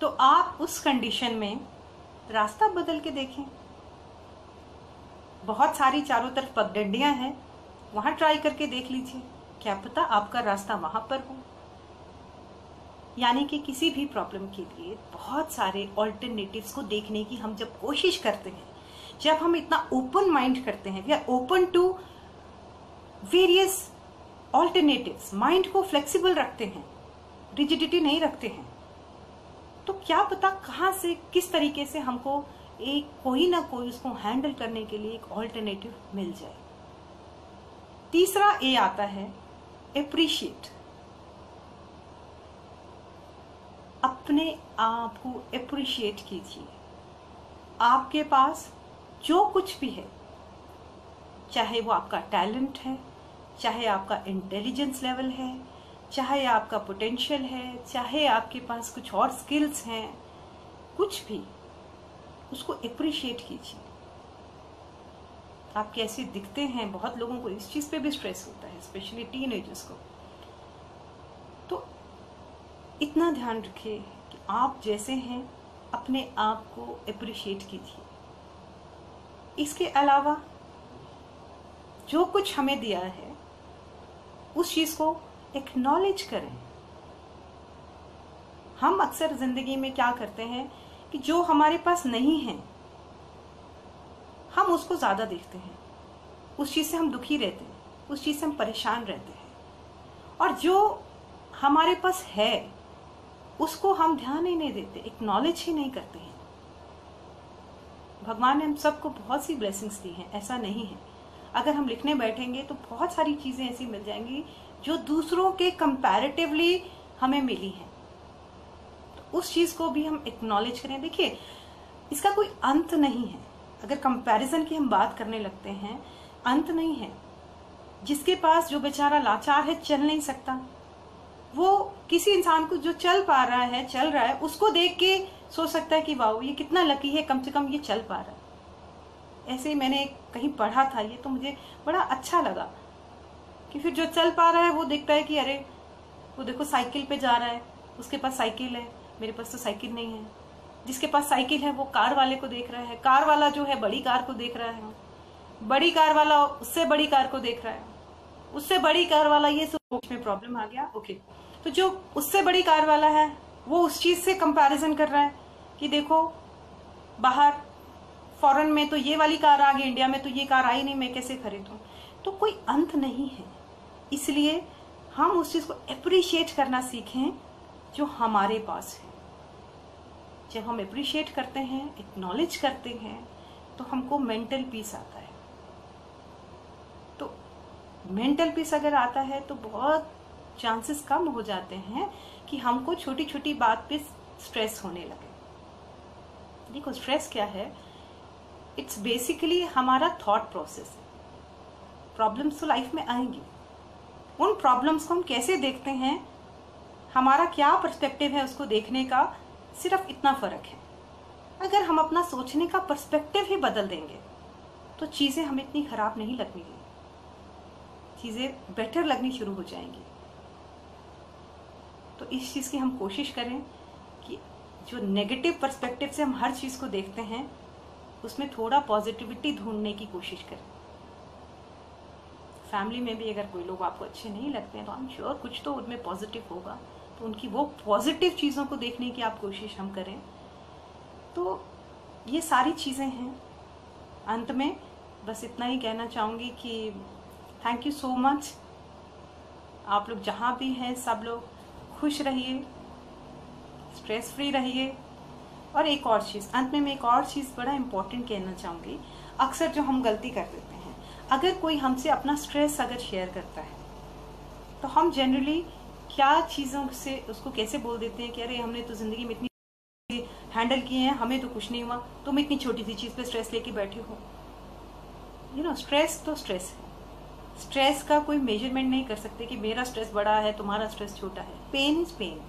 तो आप उस कंडीशन में रास्ता बदल के देखें। बहुत सारी चारों तरफ पगडंडियां हैं, वहां ट्राई करके देख लीजिए, क्या पता आपका रास्ता वहां पर हो। यानी कि किसी भी प्रॉब्लम के लिए बहुत सारे ऑल्टरनेटिव्स को देखने की हम जब कोशिश करते हैं, जब हम इतना ओपन माइंड करते हैं, we are open to various alternatives, mind को फ्लेक्सिबल रखते हैं, रिजिडिटी नहीं रखते हैं, तो क्या पता कहाँ से किस तरीके से हमको एक कोई ना कोई उसको हैंडल करने के लिए एक ऑल्टरनेटिव मिल जाए। तीसरा ए आता है एप्रिशिएट। अपने आप को एप्रिशिएट कीजिए। आपके पास जो कुछ भी है, चाहे वो आपका टैलेंट है, चाहे आपका इंटेलिजेंस लेवल है, चाहे आपका पोटेंशियल है, चाहे आपके पास कुछ और स्किल्स हैं, कुछ भी, उसको एप्रिशिएट कीजिए। आप कैसे दिखते हैं, बहुत लोगों को इस चीज पे भी स्ट्रेस होता है, स्पेशली टीनेजर्स को। तो इतना ध्यान रखिए कि आप जैसे हैं अपने आप को एप्रिशिएट कीजिए। इसके अलावा जो कुछ हमें दिया है उस चीज को एक्नॉलेज करें। हम अक्सर जिंदगी में क्या करते हैं कि जो हमारे पास नहीं है हम उसको ज्यादा देखते हैं, उस चीज से हम दुखी रहते हैं, उस चीज से हम परेशान रहते हैं, और जो हमारे पास है उसको हम ध्यान ही नहीं देते, एक्नॉलेज ही नहीं करते हैं। भगवान ने हम सबको बहुत सी ब्लेसिंग्स दी हैं, ऐसा नहीं है। अगर हम लिखने बैठेंगे तो बहुत सारी चीजें ऐसी मिल जाएंगी जो दूसरों के कंपैरेटिवली हमें मिली हैं, तो उस चीज को भी हम एक्नॉलेज करें। देखिए, इसका कोई अंत नहीं है। अगर कंपैरिजन की हम बात करने लगते हैं, अंत नहीं है। जिसके पास, जो बेचारा लाचार है, चल नहीं सकता, वो किसी इंसान को जो चल पा रहा है, चल रहा है, उसको देख के सोच सकता है कि वाह ये कितना लकी है, कम से कम ये चल पा रहा है। ऐसे ही मैंने कहीं पढ़ा था ये, तो मुझे बड़ा अच्छा लगा कि फिर जो चल पा रहा है वो देखता है कि अरे वो देखो साइकिल पे जा रहा है, उसके पास साइकिल है, मेरे पास तो साइकिल नहीं है। जिसके पास साइकिल है वो कार वाले को देख रहा है, कार वाला जो है बड़ी कार को देख रहा है, बड़ी कार वाला उससे बड़ी कार को देख रहा है, उससे बड़ी कार वाला, ये सोच में प्रॉब्लम आ गया। ओके, तो जो उससे बड़ी कार वाला है वो उस चीज से कंपैरिजन कर रहा है कि देखो बाहर फॉरेन में तो ये वाली कार आ गई, इंडिया में तो ये कार आई नहीं, मैं कैसे खरीदूं। तो कोई अंत नहीं है। इसलिए हम उस चीज को अप्रिशिएट करना सीखें जो हमारे पास है। जब हम अप्रिशिएट करते हैं, एक्नॉलेज करते हैं, तो हमको मेंटल पीस आता है। तो मेंटल पीस अगर आता है तो बहुत चांसेस कम हो जाते हैं कि हमको छोटी छोटी बात पे स्ट्रेस होने लगे। देखो, स्ट्रेस क्या है? इट्स बेसिकली हमारा थॉट प्रोसेस। प्रॉब्लम्स तो लाइफ में आएंगी, उन प्रॉब्लम्स को हम कैसे देखते हैं, हमारा क्या पर्सपेक्टिव है उसको देखने का, सिर्फ इतना फर्क है। अगर हम अपना सोचने का पर्सपेक्टिव ही बदल देंगे तो चीजें हमें इतनी खराब नहीं लगेंगी, चीजें बेटर लगनी शुरू हो जाएंगी। तो इस चीज की हम कोशिश करें कि जो नेगेटिव पर्सपेक्टिव से हम हर चीज को देखते हैं उसमें थोड़ा पॉजिटिविटी ढूंढने की कोशिश करें। फैमिली में भी अगर कोई लोग आपको अच्छे नहीं लगते हैं तो आई एम श्योर कुछ तो उनमें पॉजिटिव होगा, तो उनकी वो पॉजिटिव चीजों को देखने की आप कोशिश हम करें। तो ये सारी चीजें हैं। अंत में बस इतना ही कहना चाहूंगी कि थैंक यू सो मच। आप लोग जहां भी हैं सब लोग खुश रहिए, स्ट्रेस फ्री रहिए। और एक और चीज, अंत में मैं एक और चीज बड़ा इंपॉर्टेंट कहना चाहूंगी। अक्सर जो हम गलती कर देते हैं, अगर कोई हमसे अपना स्ट्रेस अगर शेयर करता है तो हम जनरली क्या चीजों से उसको कैसे बोल देते हैं कि अरे हमने तो जिंदगी में इतनी हैंडल किए हैं, हमें तो कुछ नहीं हुआ, तुम इतनी छोटी सी चीज पे स्ट्रेस लेके बैठे हो। यू नो, स्ट्रेस तो स्ट्रेस है। स्ट्रेस का कोई मेजरमेंट नहीं कर सकते कि मेरा स्ट्रेस बड़ा है, तुम्हारा स्ट्रेस छोटा है। पेन इज पेन,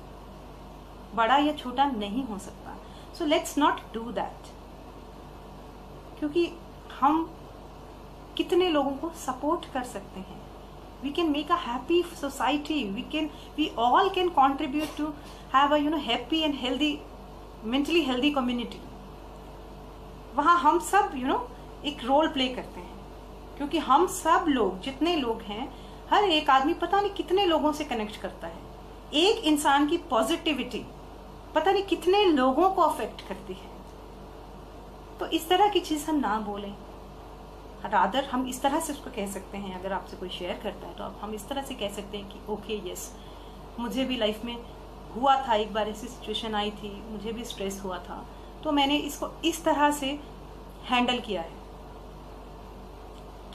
बड़ा या छोटा नहीं हो सकता। So let's not do that. क्योंकि हम कितने लोगों को सपोर्ट कर सकते हैं। We can make a happy society, we all can contribute to have a happy and healthy, mentally healthy community. वहां हम सब एक रोल प्ले करते हैं, क्योंकि हम सब लोग जितने लोग हैं, हर एक आदमी पता नहीं कितने लोगों से कनेक्ट करता है। एक इंसान की पॉजिटिविटी पता नहीं कितने लोगों को अफेक्ट करती है। तो इस तरह की चीज हम ना बोलें, रादर हम इस तरह से उसको कह सकते हैं। अगर आपसे कोई शेयर करता है तो हम इस तरह से कह सकते हैं कि ओके यस, मुझे भी लाइफ में हुआ था, एक बार ऐसी सिचुएशन आई थी, मुझे भी स्ट्रेस हुआ था, तो मैंने इसको इस तरह से हैंडल किया है,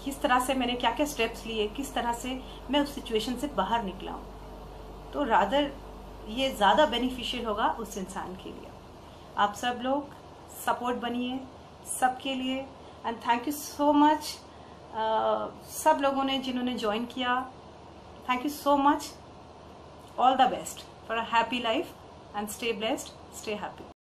किस तरह से मैंने क्या क्या स्टेप्स लिए, किस तरह से मैं उस सिचुएशन से बाहर निकला हूं। तो रादर ये ज्यादा बेनिफिशियल होगा उस इंसान के लिए। आप सब लोग सपोर्ट बनिए सबके लिए। And thank you so much सब लोगों ने जिन्होंने ज्वाइन किया। Thank you so much. All the best for a happy life and stay blessed, stay happy.